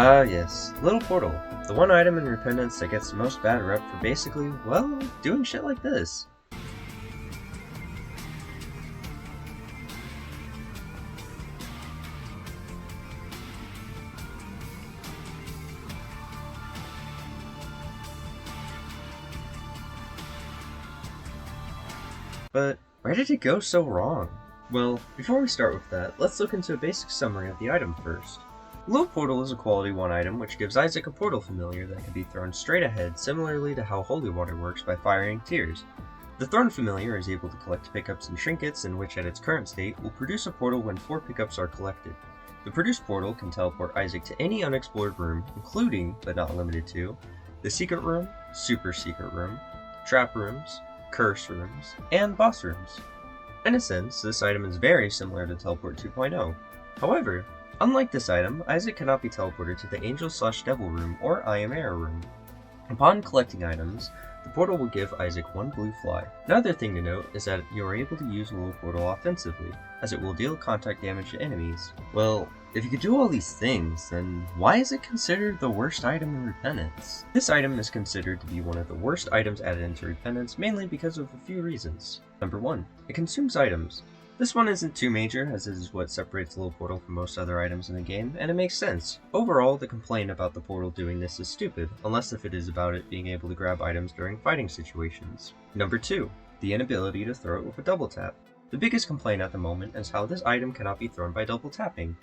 Ah yes, Little Portal, the one item in Repentance that gets the most bad rep for basically, well, doing shit like this. But where did it go so wrong? Well, before we start with that, let's look into a basic summary of the item first. Little Portal is a quality 1 item which gives Isaac a portal familiar that can be thrown straight ahead, similarly to how Holy Water works by firing tears. The thrown familiar is able to collect pickups and trinkets, in which at its current state will produce a portal when 4 pickups are collected. The produced portal can teleport Isaac to any unexplored room, including, but not limited to, the secret room, super secret room, trap rooms, curse rooms, and boss rooms. In a sense, this item is very similar to Teleport 2.0. However, unlike this item, Isaac cannot be teleported to the Angel/Devil room or I Am Air room. Upon collecting items, the portal will give Isaac 1 blue fly. Another thing to note is that you are able to use Little Portal offensively, as it will deal contact damage to enemies. Well, if you could do all these things, then why is it considered the worst item in Repentance? This item is considered to be one of the worst items added into Repentance, mainly because of a few reasons. Number 1, it consumes items. This one isn't too major, as this is what separates Little Portal from most other items in the game, and it makes sense. Overall, the complaint about the portal doing this is stupid, unless if it is about it being able to grab items during fighting situations. Number 2, the inability to throw it with a double tap. The biggest complaint at the moment is how this item cannot be thrown by double tapping.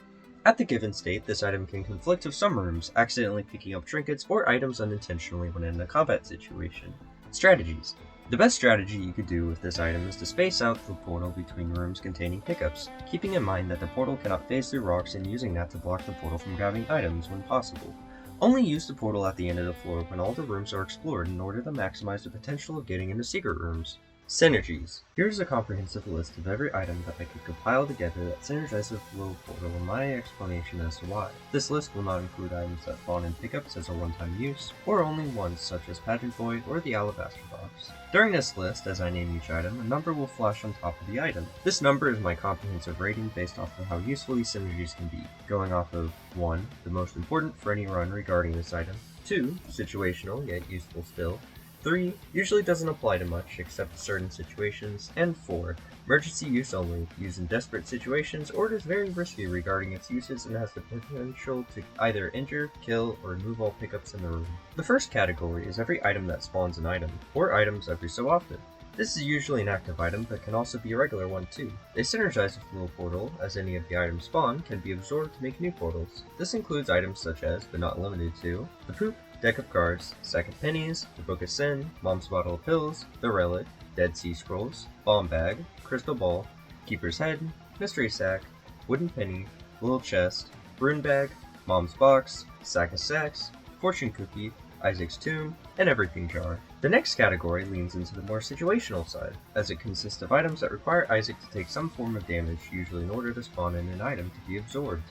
At the given state, this item can conflict with some rooms, accidentally picking up trinkets or items unintentionally when in a combat situation. Strategies. The best strategy you could do with this item is to space out the portal between rooms containing pickups, keeping in mind that the portal cannot phase through rocks and using that to block the portal from grabbing items when possible. Only use the portal at the end of the floor when all the rooms are explored in order to maximize the potential of getting into secret rooms. Synergies. Here's a comprehensive list of every item that I could compile together that synergizes with Little Portal and my explanation as to why. This list will not include items that spawn in pickups as a one-time use, or only ones such as Pageant Boy or the Alabaster Box. During this list, as I name each item, a number will flash on top of the item. This number is my comprehensive rating based off of how useful these synergies can be, going off of 1, the most important for any run regarding this item, 2, situational yet useful still, 3, usually doesn't apply to much except certain situations, and 4, emergency use only, used in desperate situations, or it is very risky regarding its uses and has the potential to either injure, kill, or remove all pickups in the room. The first category is every item that spawns an item, or items every so often. This is usually an active item, but can also be a regular one too. They synergize with Little Portal, as any of the items spawned can be absorbed to make new portals. This includes items such as, but not limited to, the Poop, Deck of Cards, Sack of Pennies, the Book of Sin, Mom's Bottle of Pills, the Relic, Dead Sea Scrolls, Bomb Bag, Crystal Ball, Keeper's Head, Mystery Sack, Wooden Penny, Little Chest, Rune Bag, Mom's Box, Sack of Sacks, Fortune Cookie, Isaac's Tomb, and Everything Jar. The next category leans into the more situational side, as it consists of items that require Isaac to take some form of damage, usually in order to spawn in an item to be absorbed.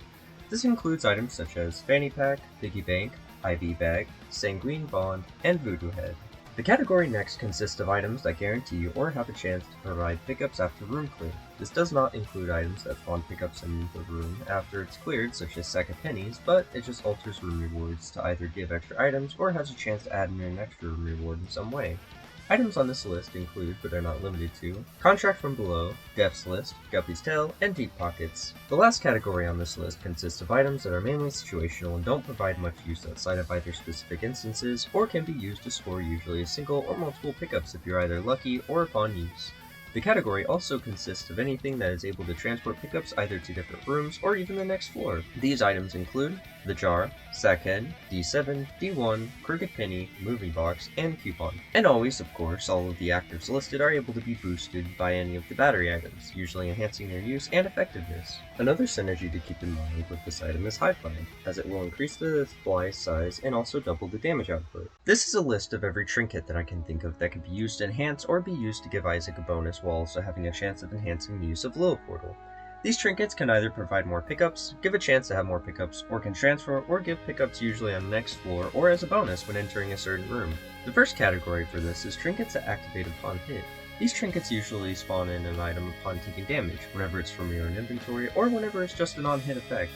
This includes items such as Fanny Pack, Piggy Bank, IV Bag, Sanguine Bond, and Voodoo Head. The category next consists of items that guarantee or have a chance to provide pickups after room clear. This does not include items that spawn pickups in the room after it's cleared, such as Sack of Pennies, but it just alters room rewards to either give extra items or has a chance to add in an extra room reward in some way. Items on this list include, but are not limited to, Contract from Below, Death's List, Guppy's Tail, and Deep Pockets. The last category on this list consists of items that are mainly situational and don't provide much use outside of either specific instances, or can be used to score usually a single or multiple pickups if you're either lucky or upon use. The category also consists of anything that is able to transport pickups either to different rooms or even the next floor. These items include the Jar, Sackhead, D7, D1, Crooked Penny, Movie Box, and Coupon. And always, of course, all of the actives listed are able to be boosted by any of the battery items, usually enhancing their use and effectiveness. Another synergy to keep in mind with this item is High Fly, as it will increase the fly size and also double the damage output. This is a list of every trinket that I can think of that can be used to enhance or be used to give Isaac a bonus while also having a chance of enhancing the use of Little Portal. These trinkets can either provide more pickups, give a chance to have more pickups, or can transfer or give pickups usually on the next floor or as a bonus when entering a certain room. The first category for this is trinkets that activate upon hit. These trinkets usually spawn in an item upon taking damage, whenever it's from your own inventory or whenever it's just a non-hit effect.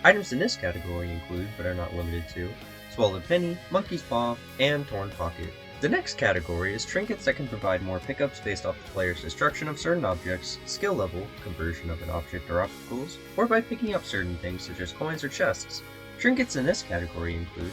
Items in this category include, but are not limited to, Swallowed Penny, Monkey's Paw, and Torn Pocket. The next category is trinkets that can provide more pickups based off the player's destruction of certain objects, skill level, conversion of an object or obstacles, or by picking up certain things such as coins or chests. Trinkets in this category include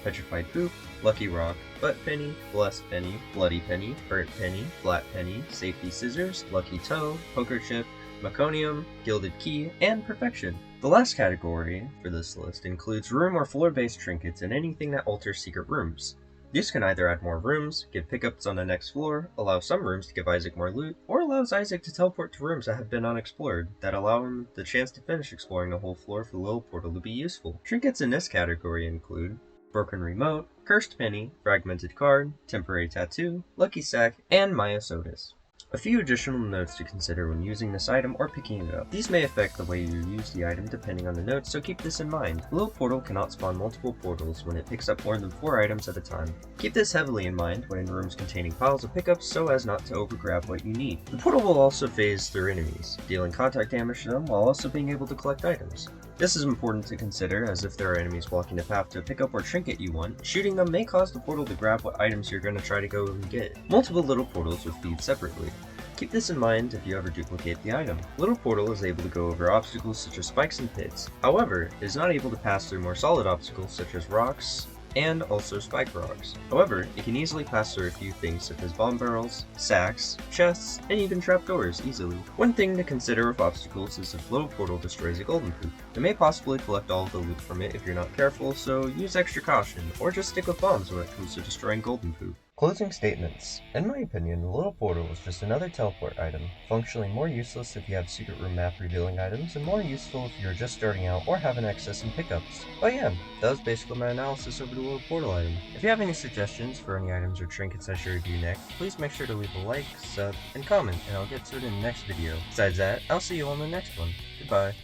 Petrified Poop, Lucky Rock, Butt Penny, Blessed Penny, Bloody Penny, Burnt Penny, Flat Penny, Safety Scissors, Lucky Toe, Poker Chip, Meconium, Gilded Key, and Perfection. The last category for this list includes room or floor-based trinkets and anything that alters secret rooms. These can either add more rooms, give pickups on the next floor, allow some rooms to give Isaac more loot, or allows Isaac to teleport to rooms that have been unexplored, that allow him the chance to finish exploring the whole floor for the little portal to be useful. Trinkets in this category include Broken Remote, Cursed Penny, Fragmented Card, Temporary Tattoo, Lucky Sack, and Myosotis. A few additional notes to consider when using this item or picking it up. These may affect the way you use the item depending on the notes, so keep this in mind. The little portal cannot spawn multiple portals when it picks up more than 4 items at a time. Keep this heavily in mind when in rooms containing piles of pickups so as not to overgrab what you need. The portal will also phase through enemies, dealing contact damage to them while also being able to collect items. This is important to consider, as if there are enemies blocking the path to a pickup or trinket you want, shooting them may cause the portal to grab what items you're going to try to go and get. Multiple little portals will feed separately. Keep this in mind if you ever duplicate the item. Little Portal is able to go over obstacles such as spikes and pits. However, it is not able to pass through more solid obstacles such as rocks, and also spike rocks. However, it can easily pass through a few things such as bomb barrels, sacks, chests, and even trapdoors easily. One thing to consider with obstacles is if Little Portal destroys a golden poop. You may possibly collect all of the loot from it if you're not careful, so use extra caution, or just stick with bombs when it comes to destroying golden poop. Closing statements. In my opinion, the Little Portal is just another teleport item, functionally more useless if you have secret room map revealing items, and more useful if you're just starting out or have an excess in pickups. But yeah, that was basically my analysis over the Little Portal item. If you have any suggestions for any items or trinkets I should review next, please make sure to leave a like, sub, and comment, and I'll get to it in the next video. Besides that, I'll see you on the next one. Goodbye.